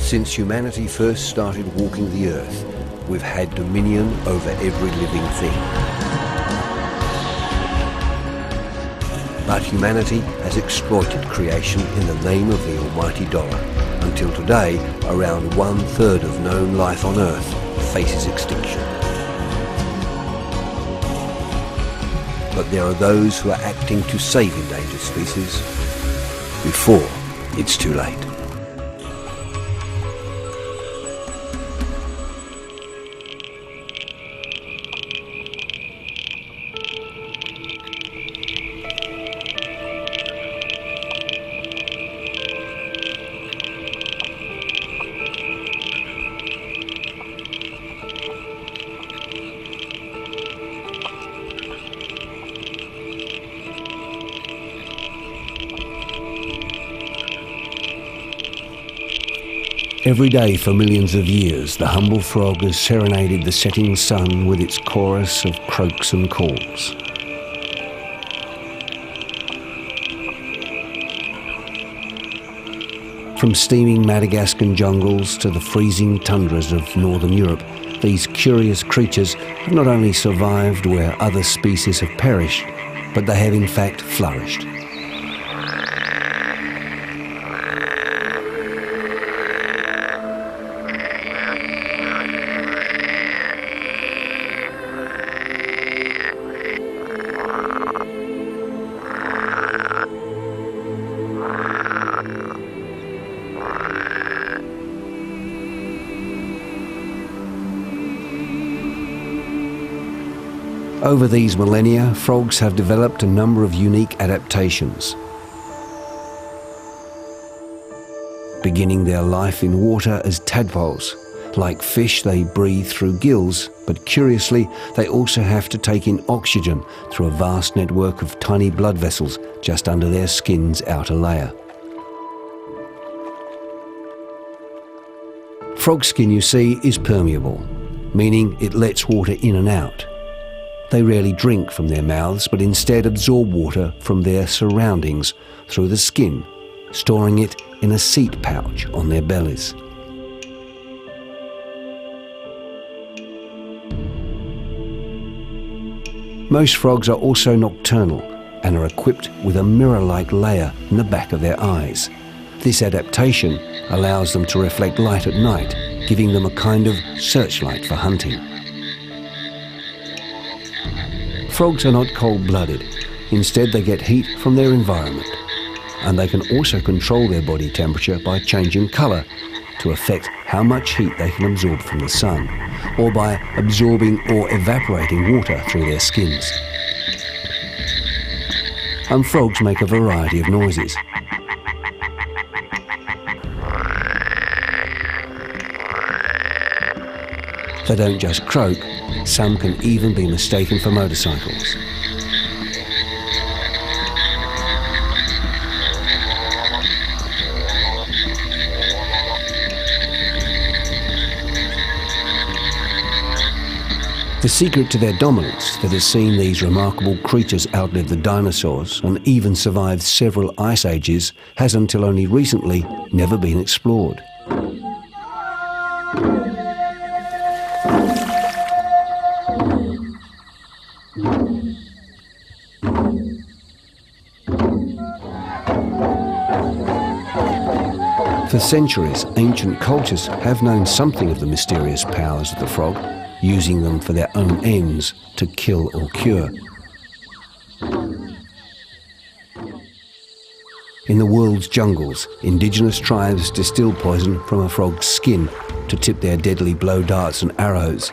Since humanity first started walking the earth, we've had dominion over every living thing. But humanity has exploited creation in the name of the almighty dollar. Until today, around 1/3 of known life on Earth faces extinction. But there are those who are acting to save endangered species before it's too late. Every day for millions of years, the humble frog has serenaded the setting sun with its chorus of croaks and calls. From steaming Madagascan jungles to the freezing tundras of northern Europe, these curious creatures have not only survived where other species have perished, but they have in fact flourished. Over these millennia, frogs have developed a number of unique adaptations. Beginning their life in water as tadpoles. Like fish, they breathe through gills, but curiously, they also have to take in oxygen through a vast network of tiny blood vessels just under their skin's outer layer. Frog skin, you see, is permeable, meaning it lets water in and out. They rarely drink from their mouths, but instead absorb water from their surroundings through the skin, storing it in a seat pouch on their bellies. Most frogs are also nocturnal and are equipped with a mirror-like layer in the back of their eyes. This adaptation allows them to reflect light at night, giving them a kind of searchlight for hunting. Frogs are not cold-blooded. Instead, they get heat from their environment. And they can also control their body temperature by changing colour to affect how much heat they can absorb from the sun, or by absorbing or evaporating water through their skins. And frogs make a variety of noises. They don't just croak, some can even be mistaken for motorcycles. The secret to their dominance that has seen these remarkable creatures outlive the dinosaurs and even survive several ice ages has until only recently never been explored. For centuries, ancient cultures have known something of the mysterious powers of the frog, using them for their own ends to kill or cure. In the world's jungles, indigenous tribes distill poison from a frog's skin to tip their deadly blow darts and arrows.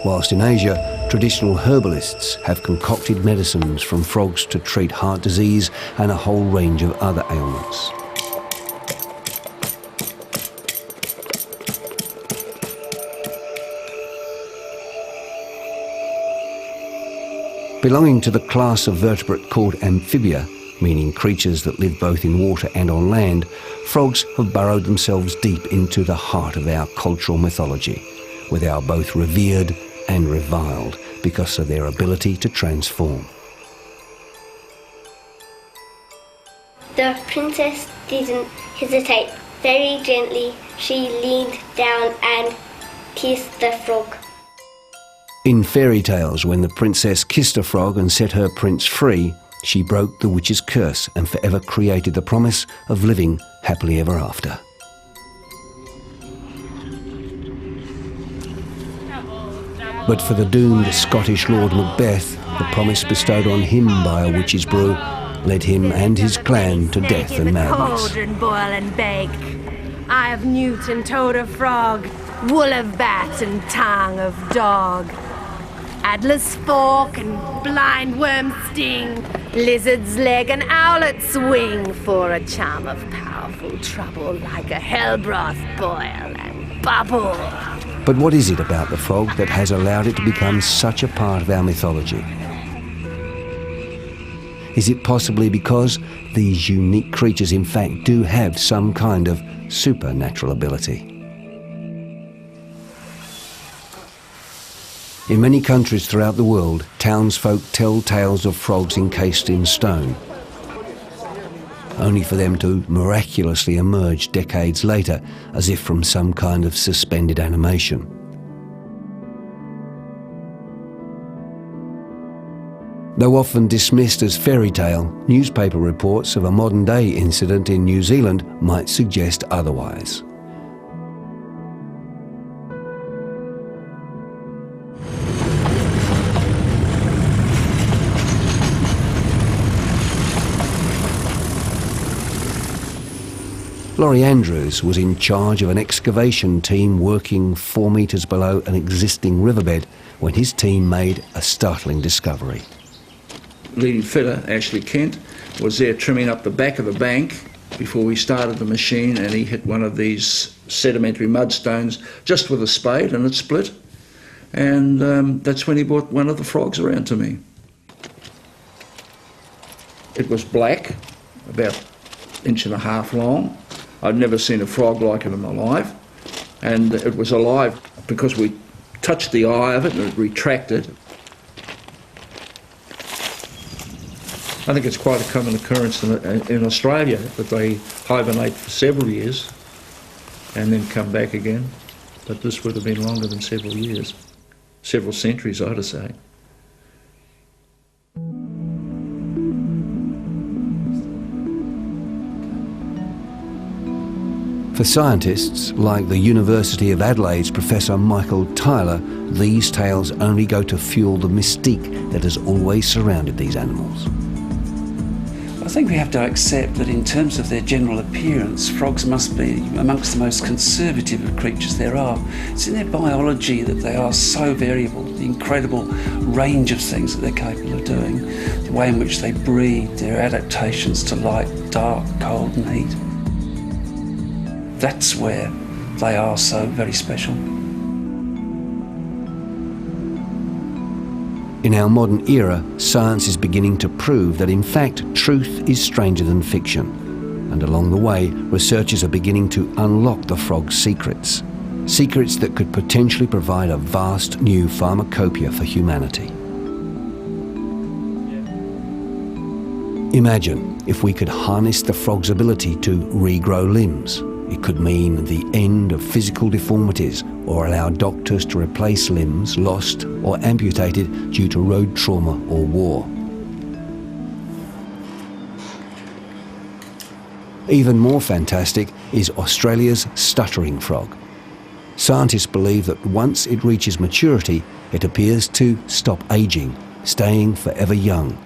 Whilst in Asia, traditional herbalists have concocted medicines from frogs to treat heart disease and a whole range of other ailments. Belonging to the class of vertebrate called amphibia, meaning creatures that live both in water and on land, frogs have burrowed themselves deep into the heart of our cultural mythology, where they are both revered and reviled because of their ability to transform. The princess didn't hesitate. Very gently, she leaned down and kissed the frog. In fairy tales, when the princess kissed a frog and set her prince free, she broke the witch's curse and forever created the promise of living happily ever after. But for the doomed Scottish Lord Macbeth, the promise bestowed on him by a witch's brew led him and his clan to death and madness. Cauldron boil and bake. Eye of newt and toad of frog, wool of bat and tongue of dog. Adder's fork and blind worm sting, lizard's leg and owlet's wing, for a charm of powerful trouble like a hell broth boil and bubble. But what is it about the frog that has allowed it to become such a part of our mythology? Is it possibly because these unique creatures in fact do have some kind of supernatural ability? In many countries throughout the world, townsfolk tell tales of frogs encased in stone, only for them to miraculously emerge decades later, as if from some kind of suspended animation. Though often dismissed as fairy tale, newspaper reports of a modern-day incident in New Zealand might suggest otherwise. Laurie Andrews was in charge of an excavation team working 4 metres below an existing riverbed when his team made a startling discovery. Leading fitter, Ashley Kent, was there trimming up the back of the bank before we started the machine, and he hit one of these sedimentary mudstones just with a spade and it split. And that's when he brought one of the frogs around to me. It was black, about 1.5 inches long. I'd never seen a frog like it in my life, and it was alive because we touched the eye of it and it retracted. I think it's quite a common occurrence in Australia that they hibernate for several years and then come back again, but this would have been longer than several years, several centuries, I'd say. For scientists, like the University of Adelaide's Professor Michael Tyler, these tales only go to fuel the mystique that has always surrounded these animals. I think we have to accept that in terms of their general appearance, frogs must be amongst the most conservative of creatures there are. It's in their biology that they are so variable, the incredible range of things that they're capable of doing, the way in which they breed, their adaptations to light, dark, cold and heat. That's where they are so very special. In our modern era, science is beginning to prove that in fact truth is stranger than fiction. And along the way, researchers are beginning to unlock the frog's secrets. Secrets that could potentially provide a vast new pharmacopoeia for humanity. Imagine if we could harness the frog's ability to regrow limbs. It could mean the end of physical deformities or allow doctors to replace limbs lost or amputated due to road trauma or war. Even more fantastic is Australia's stuttering frog. Scientists believe that once it reaches maturity, it appears to stop aging, staying forever young.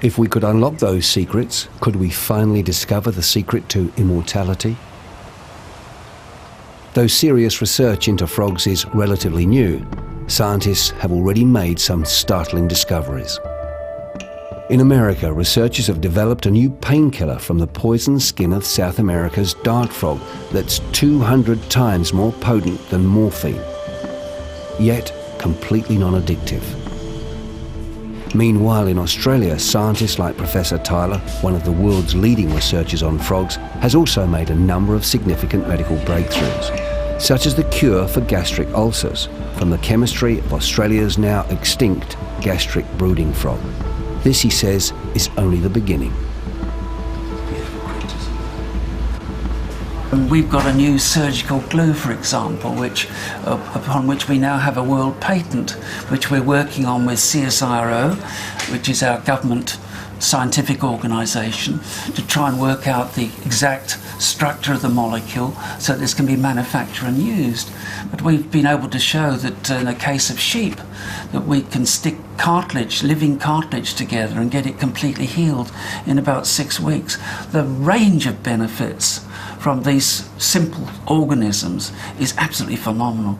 If we could unlock those secrets, could we finally discover the secret to immortality? Though serious research into frogs is relatively new, scientists have already made some startling discoveries. In America, researchers have developed a new painkiller from the poisoned skin of South America's dart frog that's 200 times more potent than morphine, yet completely non-addictive. Meanwhile, in Australia, scientists like Professor Tyler, one of the world's leading researchers on frogs, has also made a number of significant medical breakthroughs, such as the cure for gastric ulcers from the chemistry of Australia's now extinct gastric brooding frog. This, he says, is only the beginning. We've got a new surgical glue, for example, upon which we now have a world patent, which we're working on with CSIRO, which is our government scientific organisation, to try and work out the exact structure of the molecule so that this can be manufactured and used. But we've been able to show that in the case of sheep, that we can stick cartilage, living cartilage together and get it completely healed in about 6 weeks. The range of benefits from these simple organisms is absolutely phenomenal.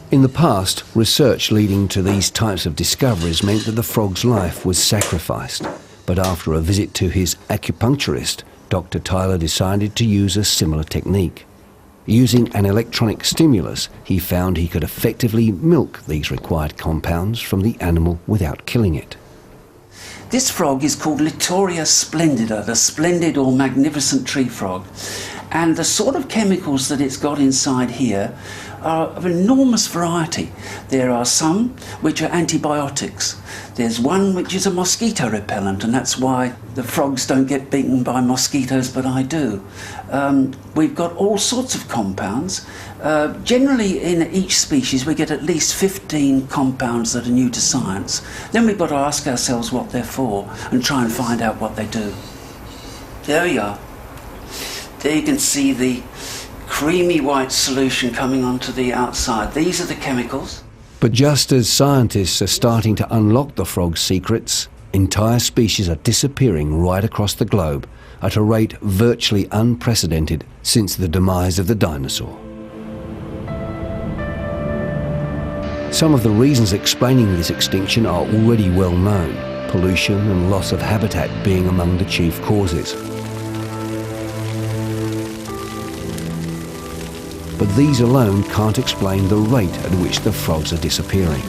In the past, research leading to these types of discoveries meant that the frog's life was sacrificed. But after a visit to his acupuncturist, Dr. Tyler decided to use a similar technique. Using an electronic stimulus, he found he could effectively milk these required compounds from the animal without killing it. This frog is called Litoria splendida, the splendid or magnificent tree frog. And the sort of chemicals that it's got inside here are of enormous variety. There are some which are antibiotics. There's one which is a mosquito repellent, and that's why the frogs don't get bitten by mosquitoes, but I do. We've got all sorts of compounds. Generally in each species we get at least 15 compounds that are new to science. Then we've got to ask ourselves what they're for and try and find out what they do. There we are. There you can see the creamy white solution coming onto the outside. These are the chemicals. But just as scientists are starting to unlock the frog's secrets, entire species are disappearing right across the globe at a rate virtually unprecedented since the demise of the dinosaur. Some of the reasons explaining this extinction are already well known, pollution and loss of habitat being among the chief causes. But these alone can't explain the rate at which the frogs are disappearing.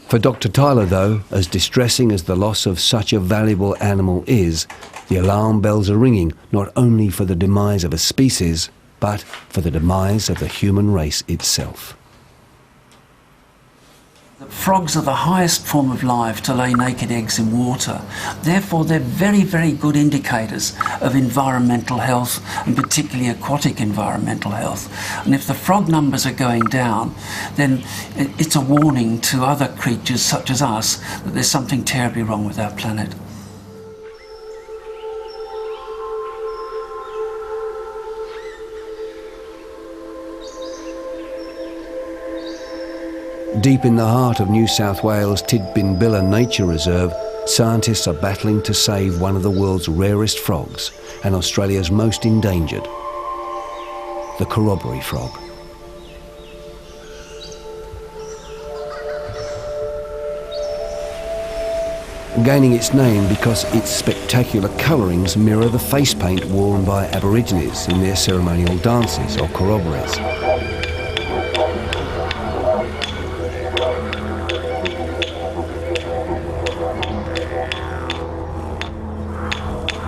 For Dr. Tyler, though, as distressing as the loss of such a valuable animal is, the alarm bells are ringing not only for the demise of a species, but for the demise of the human race itself. Frogs are the highest form of life to lay naked eggs in water. Therefore, they're very, very good indicators of environmental health, and particularly aquatic environmental health. And if the frog numbers are going down, then it's a warning to other creatures such as us that there's something terribly wrong with our planet. Deep in the heart of New South Wales' Tidbinbilla Nature Reserve, scientists are battling to save one of the world's rarest frogs and Australia's most endangered, the corroboree frog. Gaining its name because its spectacular colourings mirror the face paint worn by Aborigines in their ceremonial dances or corroborees.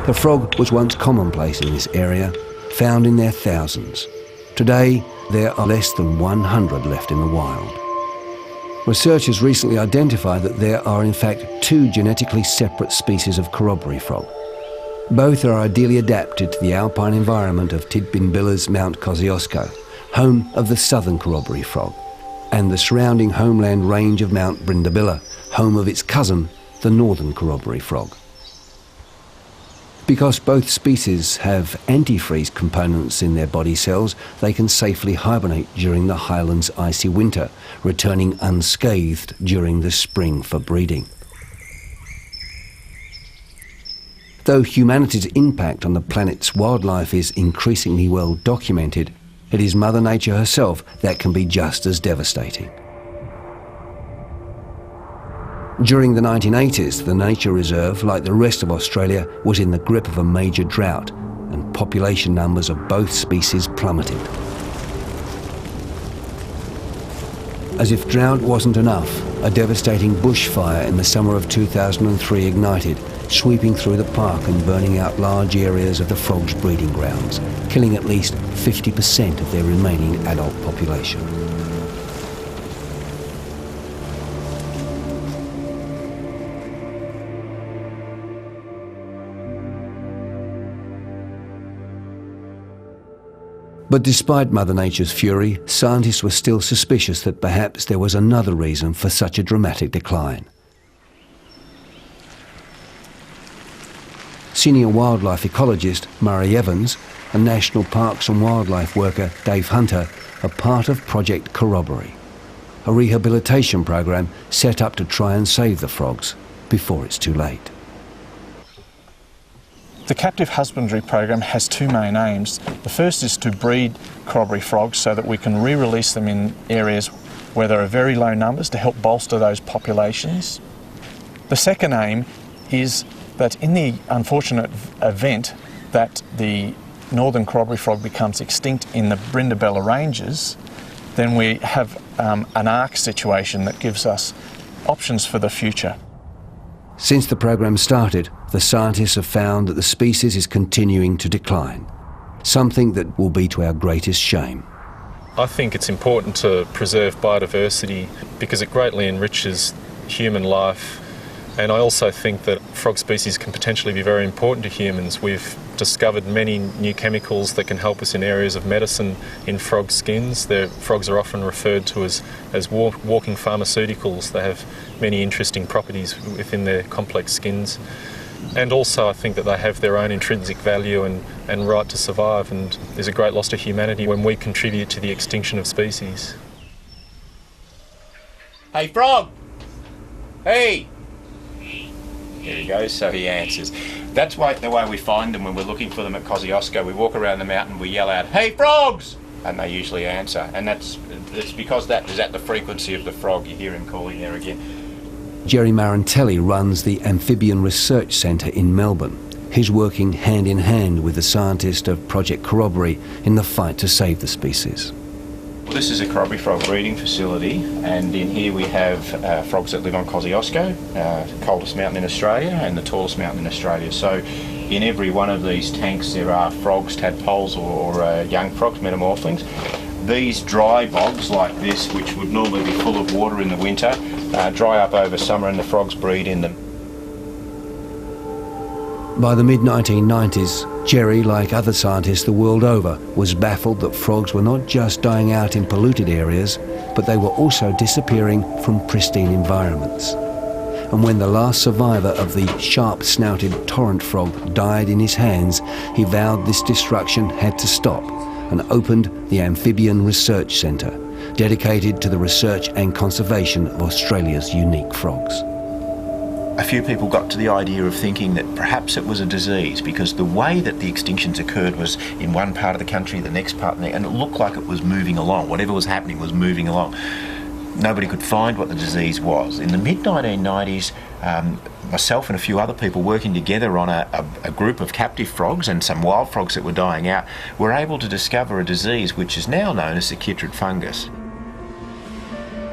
The frog was once commonplace in this area, found in their thousands. Today, there are less than 100 left in the wild. Researchers recently identified that there are in fact 2 genetically separate species of corroboree frog. Both are ideally adapted to the alpine environment of Tidbinbilla's Mount Kosciuszko, home of the southern corroboree frog, and the surrounding homeland range of Mount Brindabilla, home of its cousin, the northern corroboree frog. Because both species have antifreeze components in their body cells, they can safely hibernate during the highlands' icy winter, returning unscathed during the spring for breeding. Though humanity's impact on the planet's wildlife is increasingly well documented, it is Mother Nature herself that can be just as devastating. During the 1980s, the nature reserve, like the rest of Australia, was in the grip of a major drought, and population numbers of both species plummeted. As if drought wasn't enough, a devastating bushfire in the summer of 2003 ignited, sweeping through the park and burning out large areas of the frogs' breeding grounds, killing at least 50% of their remaining adult population. But despite Mother Nature's fury, scientists were still suspicious that perhaps there was another reason for such a dramatic decline. Senior wildlife ecologist Murray Evans and National Parks and Wildlife worker Dave Hunter are part of Project Corroboree, a rehabilitation program set up to try and save the frogs before it's too late. The captive husbandry program has two main aims. The first is to breed corroboree frogs so that we can re-release them in areas where there are very low numbers to help bolster those populations. The second aim is that in the unfortunate event that the northern corroboree frog becomes extinct in the Brindabella Ranges, then we have an ARC situation that gives us options for the future. Since the program started, the scientists have found that the species is continuing to decline, something that will be to our greatest shame. I think it's important to preserve biodiversity because it greatly enriches human life, and I also think that frog species can potentially be very important to humans. We've discovered many new chemicals that can help us in areas of medicine in frog skins. Frogs are often referred to as walking pharmaceuticals. They have many interesting properties within their complex skins. And also I think that they have their own intrinsic value and right to survive, and there's a great loss to humanity when we contribute to the extinction of species. Hey frog! Hey! Here he goes, so he answers. That's the way we find them when we're looking for them at Kosciuszko. We walk around the mountain, we yell out, "Hey frogs!" and they usually answer. And it's because that is at the frequency of the frog. You hear him calling there again. Jerry Marantelli runs the Amphibian Research Centre in Melbourne. He's working hand in hand with the scientists of Project Corroboree in the fight to save the species. Well, this is a corroboree frog breeding facility, and in here we have frogs that live on Kosciuszko, the coldest mountain in Australia and the tallest mountain in Australia. So in every one of these tanks there are frogs, tadpoles or young frogs, metamorphlings. These dry bogs like this, which would normally be full of water in the winter, dry up over summer and the frogs breed in them. By the mid-1990s, Jerry, like other scientists the world over, was baffled that frogs were not just dying out in polluted areas, but they were also disappearing from pristine environments. And when the last survivor of the sharp-snouted torrent frog died in his hands, he vowed this destruction had to stop and opened the Amphibian Research Centre, dedicated to the research and conservation of Australia's unique frogs. A few people got to the idea of thinking that perhaps it was a disease, because the way that the extinctions occurred was in one part of the country, the next part, and it looked like it was moving along. Whatever was happening was moving along. Nobody could find what the disease was. In the mid-1990s, myself and a few other people working together on a group of captive frogs and some wild frogs that were dying out were able to discover a disease which is now known as the chytrid fungus.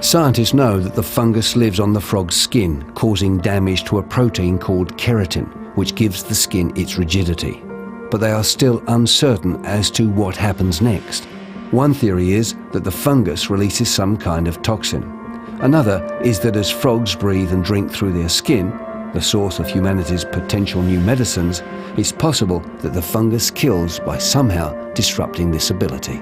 Scientists know that the fungus lives on the frog's skin, causing damage to a protein called keratin, which gives the skin its rigidity. But they are still uncertain as to what happens next. One theory is that the fungus releases some kind of toxin. Another is that as frogs breathe and drink through their skin, the source of humanity's potential new medicines, it's possible that the fungus kills by somehow disrupting this ability.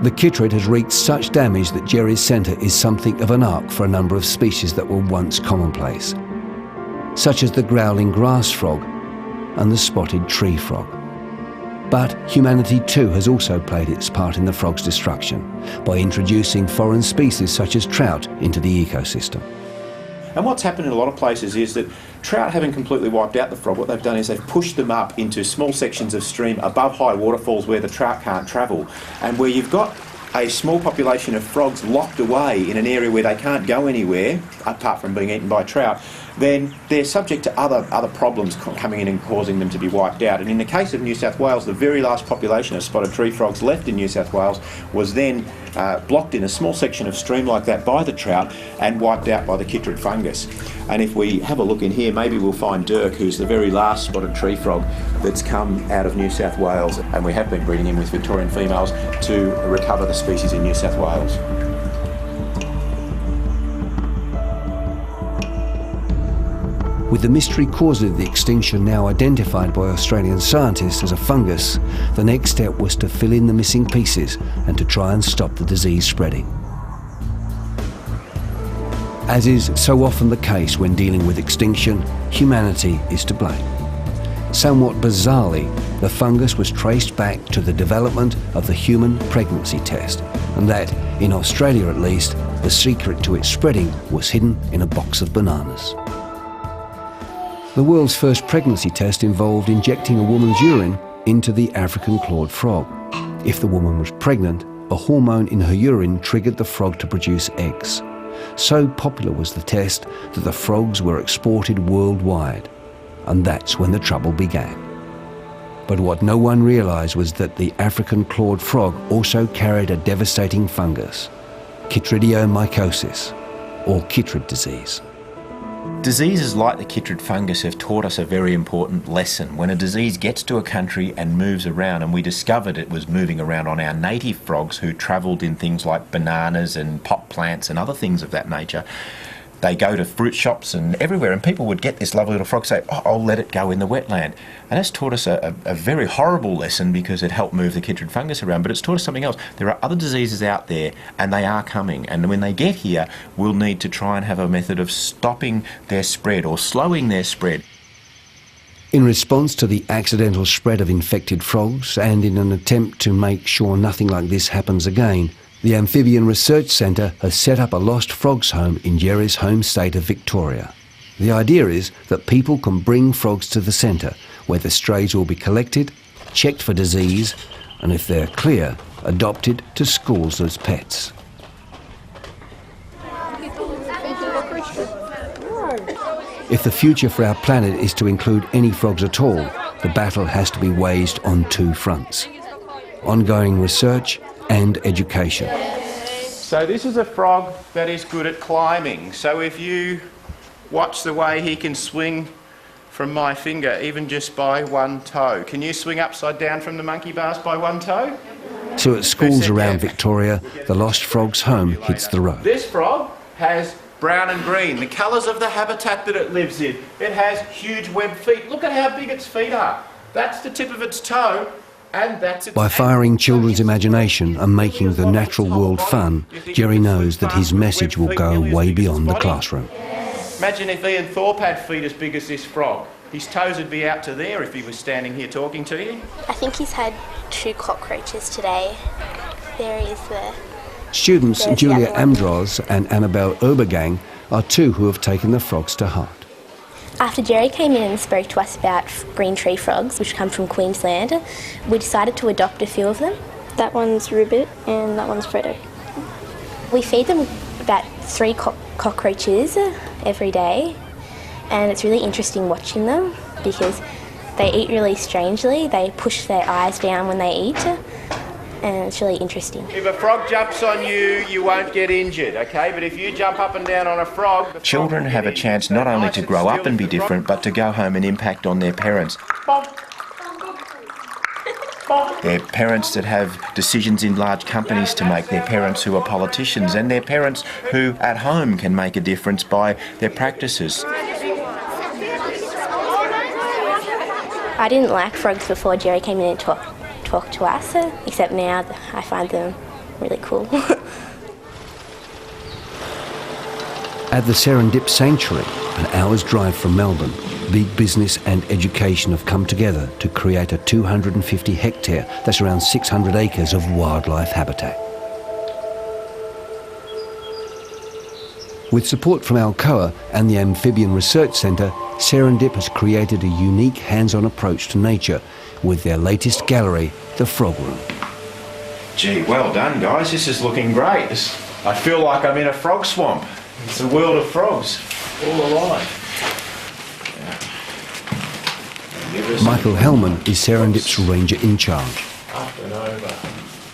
The chytrid has wreaked such damage that Jerry's centre is something of an ark for a number of species that were once commonplace, such as the growling grass frog and the spotted tree frog. But humanity too has also played its part in the frog's destruction by introducing foreign species such as trout into the ecosystem. And what's happened in a lot of places is that trout haven't completely wiped out the frog. What they've done is they've pushed them up into small sections of stream above high waterfalls where the trout can't travel, and where you've got a small population of frogs locked away in an area where they can't go anywhere apart from being eaten by trout. then they're subject to other problems coming in and causing them to be wiped out. And in the case of New South Wales, the very last population of spotted tree frogs left in New South Wales was then blocked in a small section of stream like that by the trout and wiped out by the chytrid fungus. And if we have a look in here, maybe we'll find Dirk, who's the very last spotted tree frog that's come out of New South Wales, and we have been breeding him with Victorian females to recover the species in New South Wales. With the mystery cause of the extinction now identified by Australian scientists as a fungus, the next step was to fill in the missing pieces and to try and stop the disease spreading. As is so often the case when dealing with extinction, humanity is to blame. Somewhat bizarrely, the fungus was traced back to the development of the human pregnancy test, and that, in Australia at least, the secret to its spreading was hidden in a box of bananas. The world's first pregnancy test involved injecting a woman's urine into the African clawed frog. If the woman was pregnant, a hormone in her urine triggered the frog to produce eggs. So popular was the test that the frogs were exported worldwide. And that's when the trouble began. But what no one realised was that the African clawed frog also carried a devastating fungus, chytridiomycosis, or chytrid disease. Diseases like the chytrid fungus have taught us a very important lesson. When a disease gets to a country and moves around, and we discovered it was moving around on our native frogs who travelled in things like bananas and pot plants and other things of that nature, they go to fruit shops and everywhere, and people would get this lovely little frog, say, oh, I'll let it go in the wetland. And that's taught us a very horrible lesson because it helped move the chytrid fungus around, but it's taught us something else. There are other diseases out there, and they are coming, and when they get here, we'll need to try and have a method of stopping their spread or slowing their spread. In response to the accidental spread of infected frogs, and in an attempt to make sure nothing like this happens again, the Amphibian Research Centre has set up a lost frogs home in Jerry's home state of Victoria. The idea is that people can bring frogs to the centre, where the strays will be collected, checked for disease, and if they're clear, adopted to schools as pets. If the future for our planet is to include any frogs at all, the battle has to be waged on two fronts: ongoing research and education. So this is a frog that is good at climbing. So if you watch the way he can swing from my finger, even just by one toe. Can you swing upside down from the monkey bars by one toe? So at schools around Victoria, the lost frog's home hits the road. This frog has brown and green, the colours of the habitat that it lives in. It has huge webbed feet. Look at how big its feet are. That's the tip of its toe. By firing children's imagination and making the natural world fun, Jerry knows that his message will go way beyond the classroom. Imagine if Ian Thorpe had feet as big as this frog. His toes would be out to there if he was standing here talking to you. I think he's had 2 cockroaches today. There is the... Students Julia Amdros and Annabelle Obergang are 2 who have taken the frogs to heart. After Jerry came in and spoke to us about green tree frogs, which come from Queensland, we decided to adopt a few of them. That one's Ribbit and that one's Freddo. We feed them about 3 cockroaches every day, and it's really interesting watching them because they eat really strangely. They push their eyes down when they eat, and it's really interesting. If a frog jumps on you, you won't get injured, okay? But if you jump up and down on a frog... Children have a chance not only to grow up and be different, but to go home and impact on their parents. They're parents that have decisions in large companies to make, their parents who are politicians, and their parents who at home can make a difference by their practices. I didn't like frogs before Jerry came in and talked to us, except now I find them really cool. At the Serendip Sanctuary, an hour's drive from Melbourne, big business and education have come together to create a 250-hectare, that's around 600 acres of wildlife habitat. With support from Alcoa and the Amphibian Research Centre, Serendip has created a unique hands-on approach to nature with their latest gallery, the Frog Room. Gee, well done, guys. This is looking great. I feel like I'm in a frog swamp. It's a world of frogs, all alive. Michael Hellman is Serendip's ranger in charge.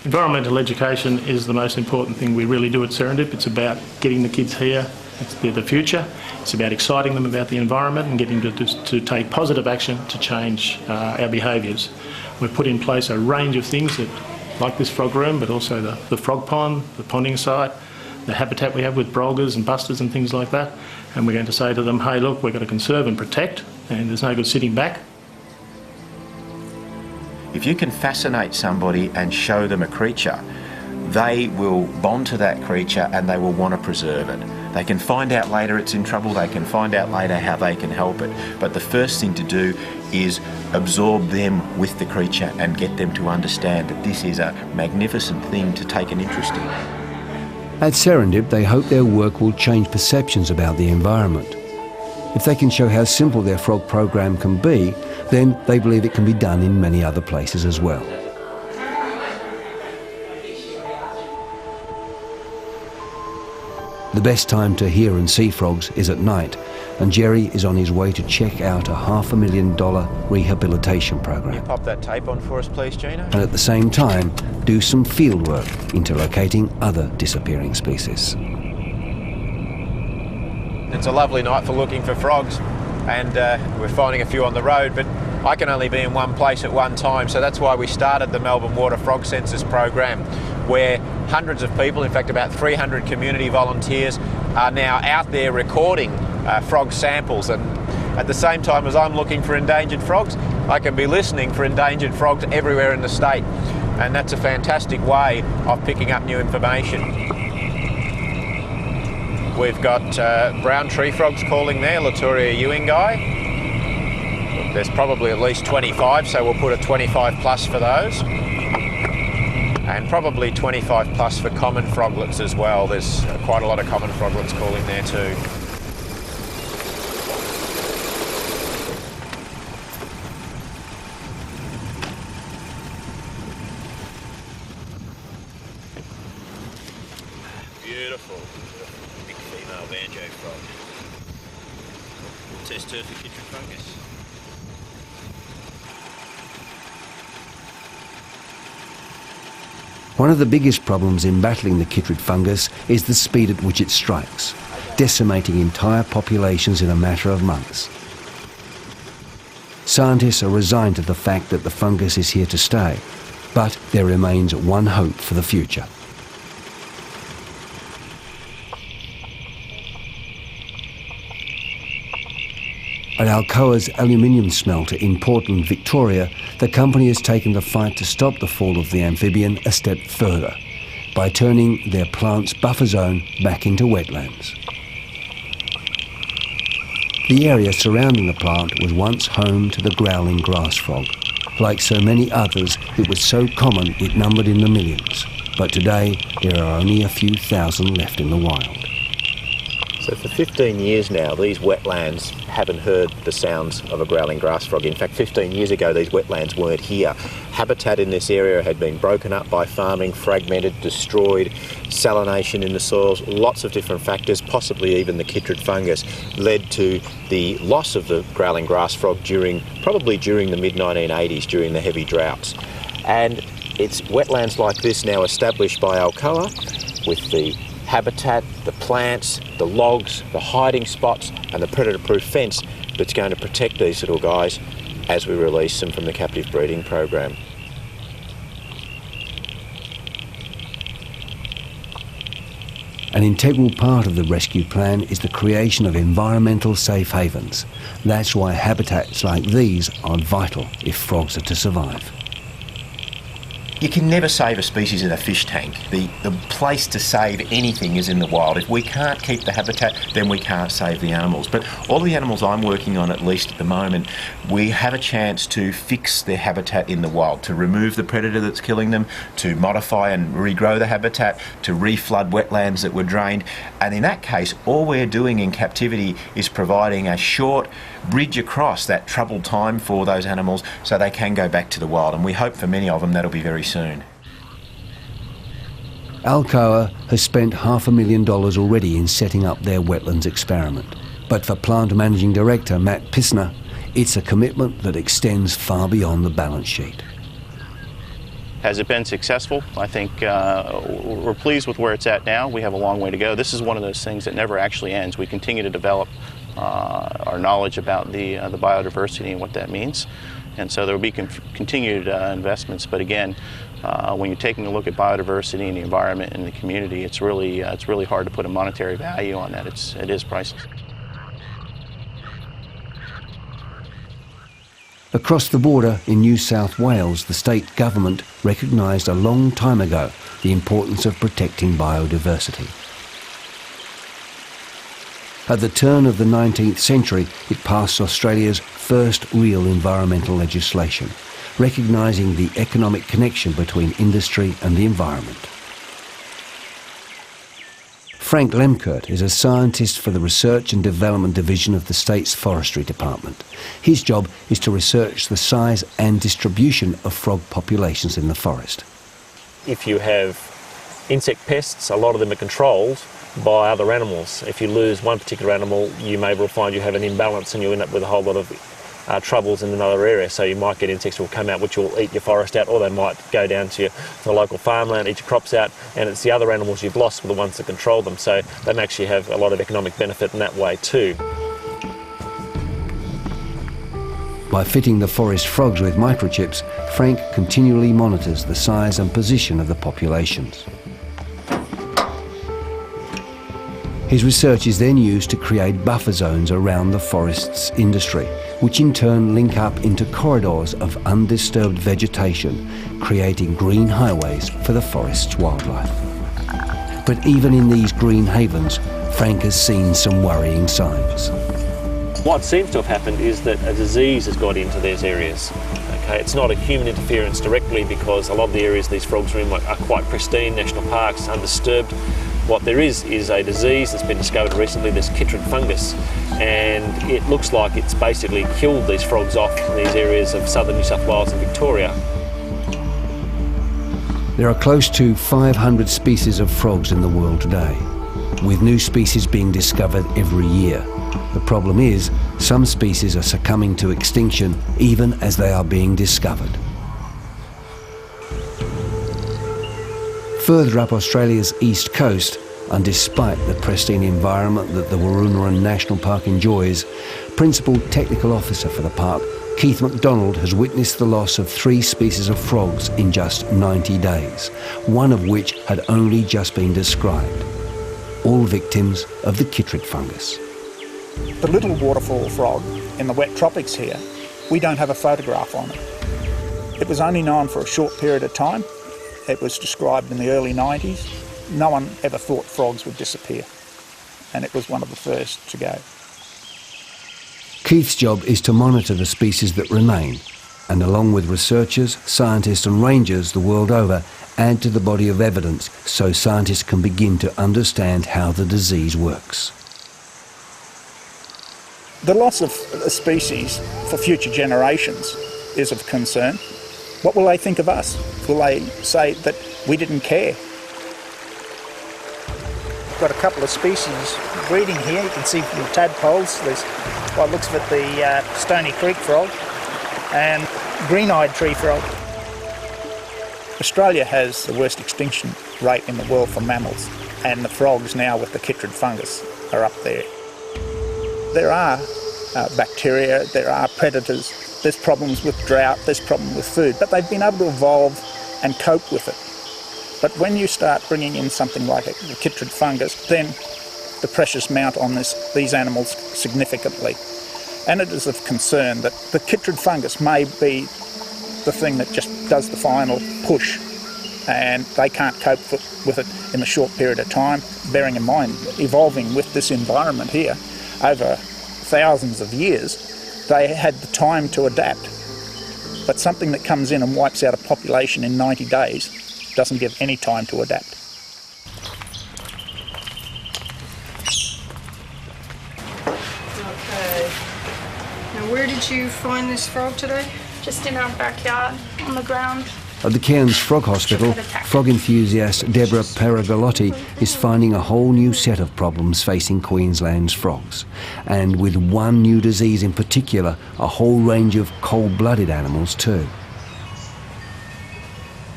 Environmental education is the most important thing we really do at Serendip. It's about getting the kids here. They're the future. It's about exciting them about the environment and getting them to take positive action to change our behaviours. We've put in place a range of things that, like this frog room, but also the frog pond, the ponding site, the habitat we have with brolgers and busters and things like that. And we're going to say to them, hey, look, we've got to conserve and protect, and there's no good sitting back. If you can fascinate somebody and show them a creature, they will bond to that creature and they will want to preserve it. They can find out later it's in trouble, they can find out later how they can help it. But the first thing to do is absorb them with the creature and get them to understand that this is a magnificent thing to take an interest in. At Serendip, they hope their work will change perceptions about the environment. If they can show how simple their frog program can be, then they believe it can be done in many other places as well. The best time to hear and see frogs is at night, and Jerry is on his way to check out a $500,000 rehabilitation program. Pop that tape on for us, please, Gina. And at the same time, do some field work into locating other disappearing species. It's a lovely night for looking for frogs, and we're finding a few on the road, but I can only be in one place at one time, so that's why we started the Melbourne Water Frog Census program, where hundreds of people, in fact about 300 community volunteers, are now out there recording frog samples. And at the same time as I'm looking for endangered frogs, I can be listening for endangered frogs everywhere in the state, and that's a fantastic way of picking up new information. We've got brown tree frogs calling there, Laturia ewingi. There's probably at least 25, so we'll put a 25 plus for those. And probably 25 plus for common froglets as well. There's quite a lot of common froglets calling there too. Beautiful. Big female banjo frog. Test her for chytrid fungus. One of the biggest problems in battling the chytrid fungus is the speed at which it strikes, decimating entire populations in a matter of months. Scientists are resigned to the fact that the fungus is here to stay, but there remains one hope for the future. At Alcoa's aluminium smelter in Portland, Victoria, the company has taken the fight to stop the fall of the amphibian a step further by turning their plant's buffer zone back into wetlands. The area surrounding the plant was once home to the growling grass frog. Like so many others, it was so common it numbered in the millions. But today, there are only a few thousand left in the wild. So for 15 years now, these wetlands haven't heard the sounds of a growling grass frog. In fact, 15 years ago, these wetlands weren't here. Habitat in this area had been broken up by farming, fragmented, destroyed, salination in the soils, lots of different factors, possibly even the chytrid fungus, led to the loss of the growling grass frog probably during the mid-1980s, during the heavy droughts. And it's wetlands like this now established by Alcoa with the habitat, the plants, the logs, the hiding spots and the predator-proof fence that's going to protect these little guys as we release them from the captive breeding program. An integral part of the rescue plan is the creation of environmental safe havens. That's why habitats like these are vital if frogs are to survive. You can never save a species in a fish tank. The place to save anything is in the wild. If we can't keep the habitat, then we can't save the animals. But all the animals I'm working on, at least at the moment, we have a chance to fix their habitat in the wild, to remove the predator that's killing them, to modify and regrow the habitat, to reflood wetlands that were drained. And in that case, all we're doing in captivity is providing a short bridge across that troubled time for those animals so they can go back to the wild. And we hope for many of them that'll be very soon. Alcoa has spent $500,000 already in setting up their wetlands experiment. But for Plant Managing Director Matt Pissner, It's a commitment that extends far beyond the balance sheet. Has it been successful? I think we're pleased with where it's at now. We have a long way to go. This is one of those things that never actually ends. We continue to develop our knowledge about the biodiversity and what that means. And so there will be continued investments. But again, when you're taking a look at biodiversity and the environment and the community, it's really hard to put a monetary value on that. It is priceless. Across the border in New South Wales, the state government recognised a long time ago the importance of protecting biodiversity. At the turn of the 19th century, it passed Australia's first real environmental legislation, recognising the economic connection between industry and the environment. Frank Lemkert is a scientist for the Research and Development Division of the state's Forestry Department. His job is to research the size and distribution of frog populations in the forest. If you have insect pests, a lot of them are controlled by other animals. If you lose one particular animal, you may well find you have an imbalance and you end up with a whole lot of troubles in another area. So you might get insects that will come out which will eat your forest out, or they might go down to the local farmland, eat your crops out, and it's the other animals you've lost were the ones that control them. So they may actually have a lot of economic benefit in that way too. By fitting the forest frogs with microchips, Frank continually monitors the size and position of the populations. His research is then used to create buffer zones around the forest's industry, which in turn link up into corridors of undisturbed vegetation, creating green highways for the forest's wildlife. But even in these green havens, Frank has seen some worrying signs. What seems to have happened is that a disease has got into these areas. Okay, it's not a human interference directly, because a lot of the areas these frogs are in are quite pristine, national parks, undisturbed. What there is a disease that's been discovered recently, this chytrid fungus, and it looks like it's basically killed these frogs off in these areas of southern New South Wales and Victoria. There are close to 500 species of frogs in the world today, with new species being discovered every year. The problem is, some species are succumbing to extinction even as they are being discovered. Further up Australia's east coast, and despite the pristine environment that the Wooroonooran National Park enjoys, Principal Technical Officer for the park, Keith MacDonald, has witnessed the loss of 3 species of frogs in just 90 days, one of which had only just been described, all victims of the chytrid fungus. The little waterfall frog in the wet tropics here, we don't have a photograph on it. It was only known for a short period of time. It was described in the early 90s. No one ever thought frogs would disappear, and it was one of the first to go. Keith's job is to monitor the species that remain, and along with researchers, scientists and rangers the world over, add to the body of evidence so scientists can begin to understand how the disease works. The loss of a species for future generations is of concern. What will they think of us? Will they say that we didn't care? We've got a couple of species breeding here. You can see from the tadpoles, there's, by the looks of it, the Stony Creek frog and green-eyed tree frog. Australia has the worst extinction rate in the world for mammals, and the frogs now with the chytrid fungus are up there. There are bacteria, there are predators, there's problems with drought, there's problems with food, but they've been able to evolve and cope with it. But when you start bringing in something like the chytrid fungus, then the pressures mount on these animals significantly. And it is of concern that the chytrid fungus may be the thing that just does the final push, and they can't cope with it in a short period of time, bearing in mind evolving with this environment here over thousands of years. They had the time to adapt. But something that comes in and wipes out a population in 90 days doesn't give any time to adapt. Okay. Now where did you find this frog today? Just in our backyard, on the ground. At the Cairns Frog Hospital, frog enthusiast Deborah Perigolotti is finding a whole new set of problems facing Queensland's frogs. And with one new disease in particular, a whole range of cold-blooded animals too.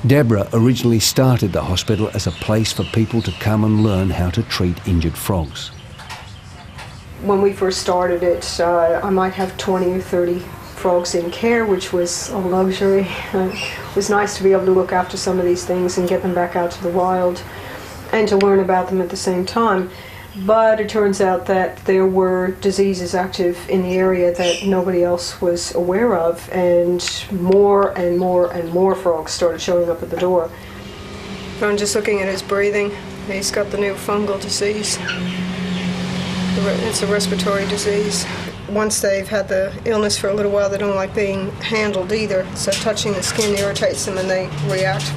Deborah originally started the hospital as a place for people to come and learn how to treat injured frogs. When we first started it, I might have 20 or 30 frogs in care, which was a luxury. It was nice to be able to look after some of these things and get them back out to the wild and to learn about them at the same time. But it turns out that there were diseases active in the area that nobody else was aware of, and more and more and more frogs started showing up at the door. I'm just looking at his breathing. He's got the new fungal disease. It's a respiratory disease. Once they've had the illness for a little while, they don't like being handled either, so touching the skin irritates them and they react.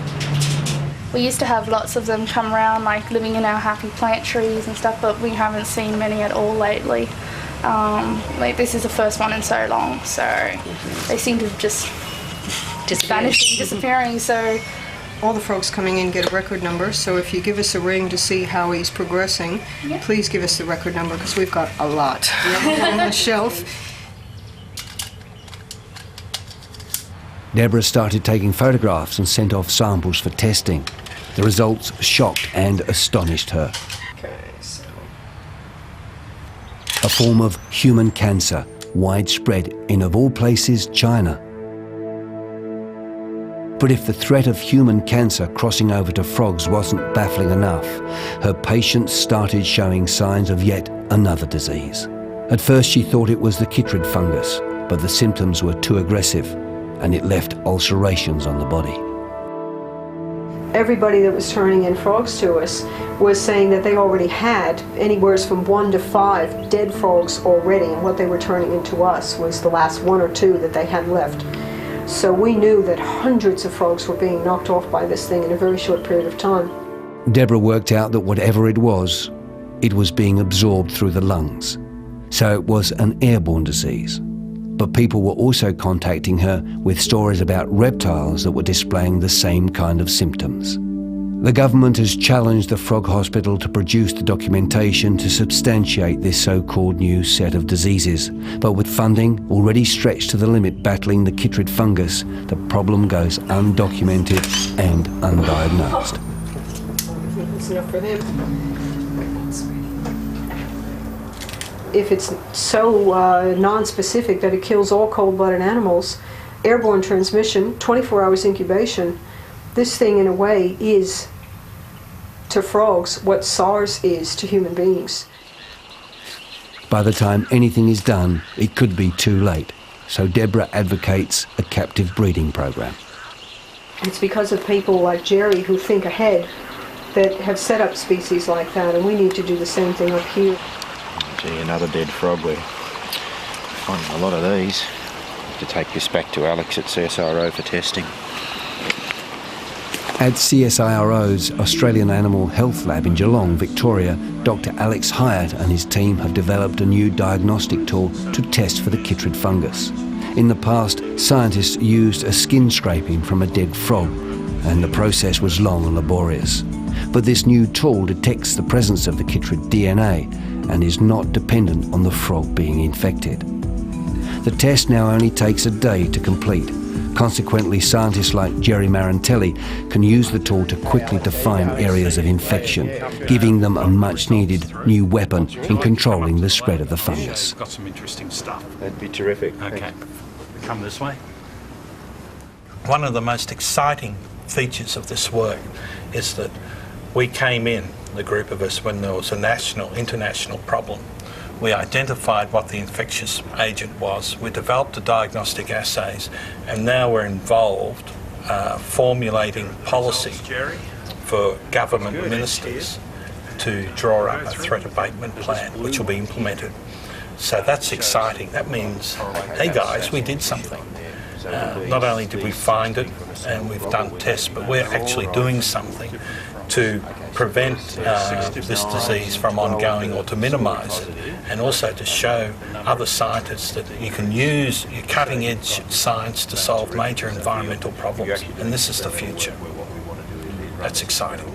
We used to have lots of them come around, like living in our happy plant trees and stuff, but we haven't seen many at all lately. Like this is the first one in so long, so they seem to just vanishing, disappearing. So all the frogs coming in get a record number, so if you give us a ring to see how he's progressing, please give us the record number, because we've got a lot on the shelf. Deborah started taking photographs and sent off samples for testing. The results shocked and astonished her. A form of human cancer, widespread in, of all places, China. But if the threat of human cancer crossing over to frogs wasn't baffling enough, her patients started showing signs of yet another disease. At first she thought it was the chytrid fungus, but the symptoms were too aggressive and it left ulcerations on the body. Everybody that was turning in frogs to us was saying that they already had anywhere from 1 to 5 dead frogs already, and what they were turning into us was the last 1 or 2 that they had left. So we knew that hundreds of frogs were being knocked off by this thing in a very short period of time. Deborah worked out that whatever it was being absorbed through the lungs. So it was an airborne disease. But people were also contacting her with stories about reptiles that were displaying the same kind of symptoms. The government has challenged the Frog Hospital to produce the documentation to substantiate this so-called new set of diseases. But with funding already stretched to the limit battling the chytrid fungus, the problem goes undocumented and undiagnosed. That's enough for him. If it's so non-specific that it kills all cold-blooded animals, airborne transmission, 24 hours incubation, this thing in a way is to frogs what SARS is to human beings. By the time anything is done, it could be too late. So Deborah advocates a captive breeding program. It's because of people like Jerry who think ahead that have set up species like that, and we need to do the same thing up here. Gee, another dead frog. We're finding a lot of these. Have to take this back to Alex at CSIRO for testing. At CSIRO's Australian Animal Health Lab in Geelong, Victoria, Dr. Alex Hyatt and his team have developed a new diagnostic tool to test for the chytrid fungus. In the past, scientists used a skin scraping from a dead frog, and the process was long and laborious. But this new tool detects the presence of the chytrid DNA and is not dependent on the frog being infected. The test now only takes a day to complete. Consequently, scientists like Jerry Marantelli can use the tool to quickly define areas of infection, giving them a much-needed new weapon in controlling the spread of the fungus. Got some interesting stuff. That'd be terrific. Okay, come this way. One of the most exciting features of this work is that we came in, the group of us, when there was a international problem. We identified what the infectious agent was. We developed the diagnostic assays, and now we're involved formulating policy for government ministers to draw up a threat abatement plan, which will be implemented. So that's exciting. That means, hey guys, we did something. Not only did we find it and we've done tests, but we're actually doing something. to prevent this disease from ongoing or to minimise it, and also to show other scientists that you can use your cutting-edge science to solve major environmental problems, and this is the future. That's exciting.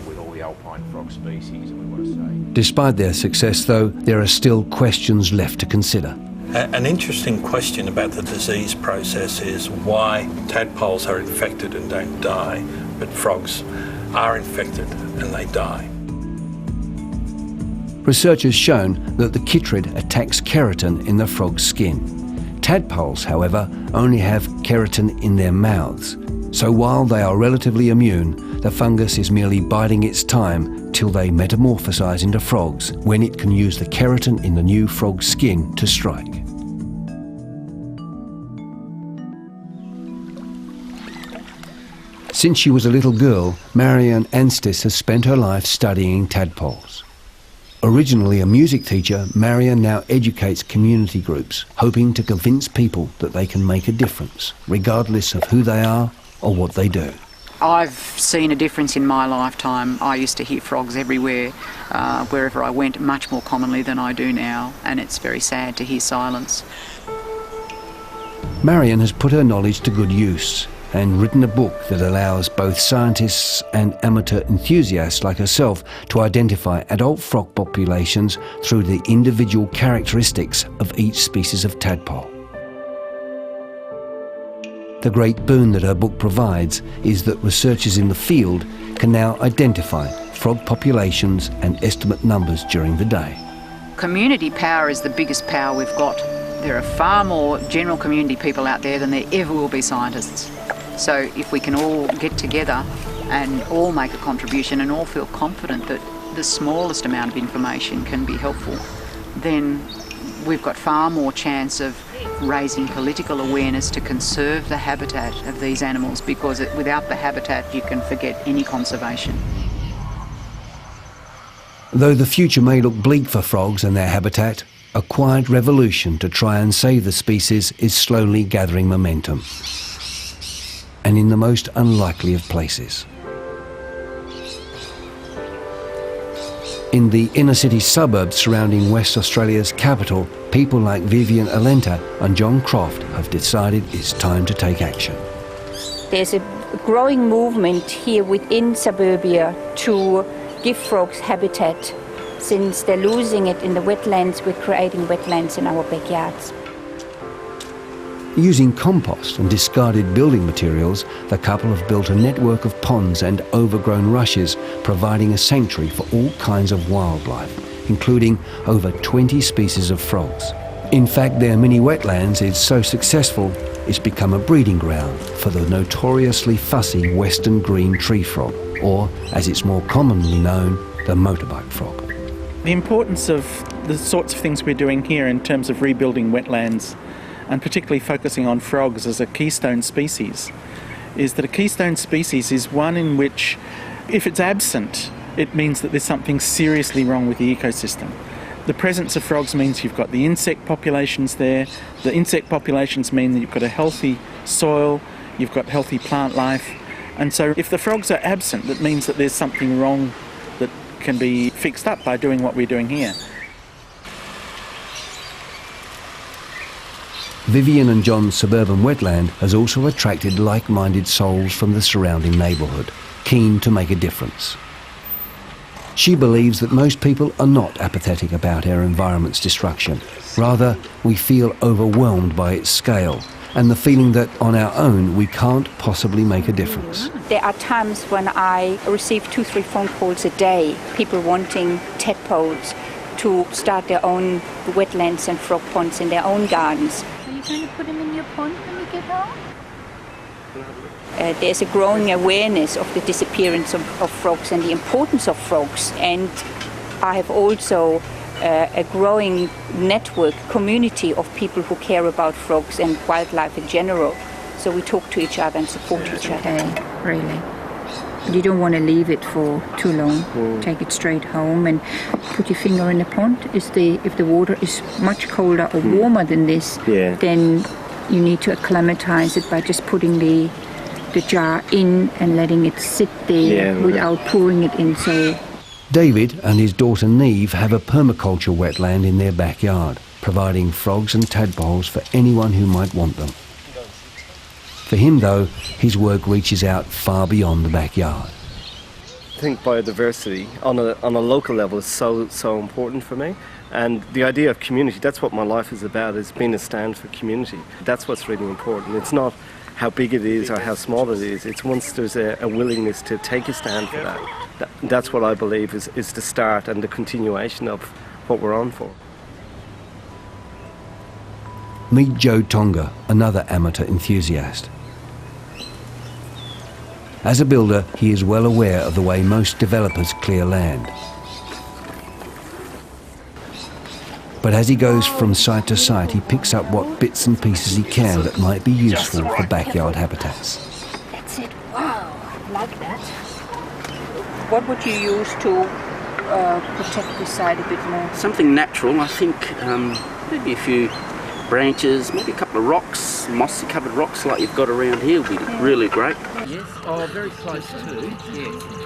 Despite their success, though, there are still questions left to consider. An interesting question about the disease process is why tadpoles are infected and don't die, but frogs are infected and they die. Research has shown that the chytrid attacks keratin in the frog's skin. Tadpoles, however, only have keratin in their mouths. So while they are relatively immune, the fungus is merely biding its time till they metamorphosize into frogs, when it can use the keratin in the new frog's skin to strike. Since she was a little girl, Marianne Anstis has spent her life studying tadpoles. Originally a music teacher, Marianne now educates community groups, hoping to convince people that they can make a difference, regardless of who they are or what they do. I've seen a difference in my lifetime. I used to hear frogs everywhere, wherever I went, much more commonly than I do now, and it's very sad to hear silence. Marianne has put her knowledge to good use and written a book that allows both scientists and amateur enthusiasts like herself to identify adult frog populations through the individual characteristics of each species of tadpole. The great boon that her book provides is that researchers in the field can now identify frog populations and estimate numbers during the day. Community power is the biggest power we've got. There are far more general community people out there than there ever will be scientists. So if we can all get together and all make a contribution and all feel confident that the smallest amount of information can be helpful, then we've got far more chance of raising political awareness to conserve the habitat of these animals, because without the habitat you can forget any conservation. Though the future may look bleak for frogs and their habitat, a quiet revolution to try and save the species is slowly gathering momentum, and in the most unlikely of places. In the inner city suburbs surrounding West Australia's capital, people like Vivian Alenta and John Croft have decided it's time to take action. There's a growing movement here within suburbia to give frogs habitat. Since they're losing it in the wetlands, we're creating wetlands in our backyards. Using compost and discarded building materials, the couple have built a network of ponds and overgrown rushes, providing a sanctuary for all kinds of wildlife, including over 20 species of frogs. In fact, their mini wetlands is so successful, it's become a breeding ground for the notoriously fussy western green tree frog, or, as it's more commonly known, the motorbike frog. The importance of the sorts of things we're doing here in terms of rebuilding wetlands, and particularly focusing on frogs as a keystone species, is that a keystone species is one in which, if it's absent, it means that there's something seriously wrong with the ecosystem. The presence of frogs means you've got the insect populations there. The insect populations mean that you've got a healthy soil, you've got healthy plant life. And so if the frogs are absent, that means that there's something wrong that can be fixed up by doing what we're doing here. Vivian and John's suburban wetland has also attracted like-minded souls from the surrounding neighbourhood, keen to make a difference. She believes that most people are not apathetic about our environment's destruction. Rather, we feel overwhelmed by its scale and the feeling that on our own we can't possibly make a difference. There are times when I receive 2-3 phone calls a day, people wanting tadpoles to start their own wetlands and frog ponds in their own gardens. Are you going to put them in your pond when you get home? There's a growing awareness of the disappearance of frogs and the importance of frogs, and I have also a growing network, community of people who care about frogs and wildlife in general. So we talk to each other and support each other. Really. You don't want to leave it for too long. Take it straight home and put your finger in the pond. If the water is much colder or warmer than this, then you need to acclimatize it by just putting the the jar in and letting it sit there without pouring it in. So David and his daughter Neve have a permaculture wetland in their backyard, providing frogs and tadpoles for anyone who might want them. For him, though, his work reaches out far beyond the backyard. I think biodiversity on a local level is so important for me, and the idea of community, that's what my life is about, is being a stand for community. That's what's really important. It's not how big it is or how small it is, it's once there's a willingness to take a stand for that. That's what I believe is the start and the continuation of what we're on for. Meet Joe Tonga, another amateur enthusiast. As a builder, he is well aware of the way most developers clear land. But as he goes from site to site, he picks up what bits and pieces he can that might be useful for backyard habitats. that's it. Wow, I like that. What would you use to protect this side a bit more? Something natural, I think. Maybe a few branches, maybe a couple of rocks, mossy covered rocks like you've got around here would be really great. Yes, oh, very close too. Yes,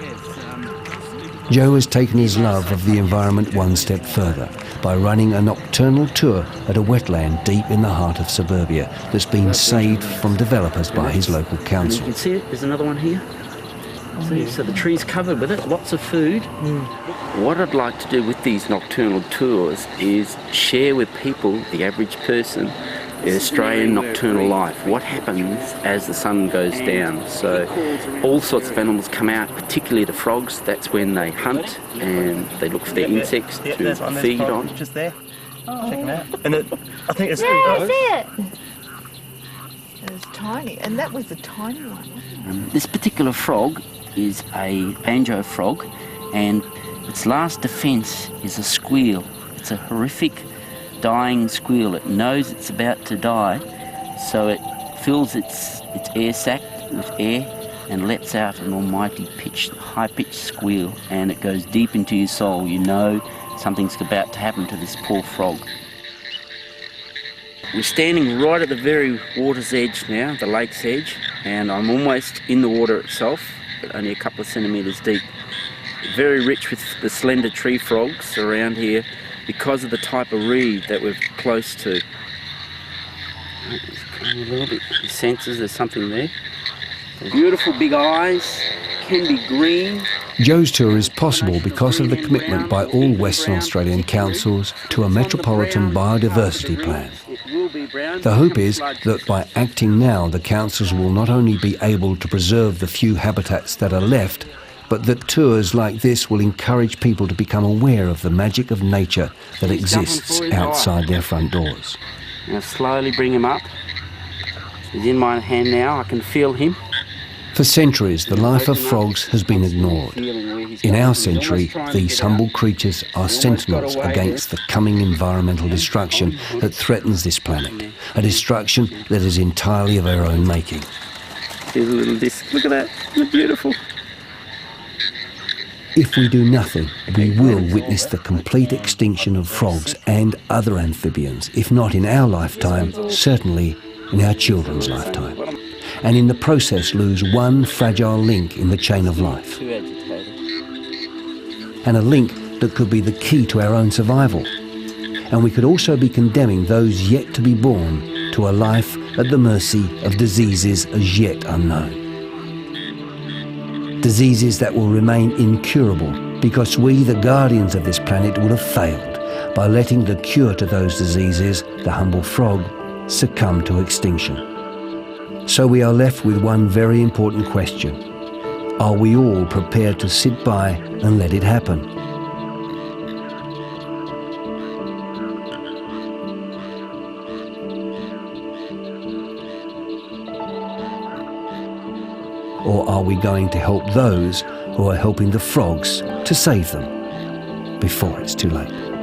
Joe has taken his love of the environment one step further by running a nocturnal tour at a wetland deep in the heart of suburbia that's been saved from developers by his local council. You can see it, there's another one here. See, so the tree's covered with it, lots of food. What I'd like to do with these nocturnal tours is share with people, the average person, the Australian nocturnal life. What happens as the sun goes down? So all sorts of animals come out, particularly the frogs. That's when they hunt and they look for their insects to feed on. Just there. Check it out. And I think it's I see it. It was tiny, and that was a tiny one. This particular frog is a banjo frog, and its last defence is a squeal. It's a horrific dying squeal. It knows it's about to die, so it fills its air sac with air and lets out an almighty high-pitched squeal, and it goes deep into your soul. You know something's about to happen to this poor frog. We're standing right at the very water's edge now, the lake's edge, and I'm almost in the water itself, but only a couple of centimetres deep. Very rich with the slender tree frogs around here because of the type of reed that we're close to. A little bit, he senses there's something there. Beautiful big eyes, can be green. Joe's tour is possible because of the commitment by all Western Australian councils to a metropolitan biodiversity plan. The hope is that by acting now, the councils will not only be able to preserve the few habitats that are left, but that tours like this will encourage people to become aware of the magic of nature that exists outside their front doors. Now slowly bring him up. He's in my hand now, I can feel him. For centuries, the life of frogs has been ignored. In our century, these humble creatures are sentinels against the coming environmental destruction that threatens this planet, a destruction that is entirely of our own making. Here's a little disc. Look at that, isn't it beautiful? If we do nothing, we will witness the complete extinction of frogs and other amphibians, if not in our lifetime, certainly in our children's lifetime. And in the process lose one fragile link in the chain of life. And a link that could be the key to our own survival. And we could also be condemning those yet to be born to a life at the mercy of diseases as yet unknown. Diseases that will remain incurable because we, the guardians of this planet, will have failed by letting the cure to those diseases, the humble frog, succumb to extinction. So we are left with one very important question. Are we all prepared to sit by and let it happen? Or are we going to help those who are helping the frogs to save them before it's too late?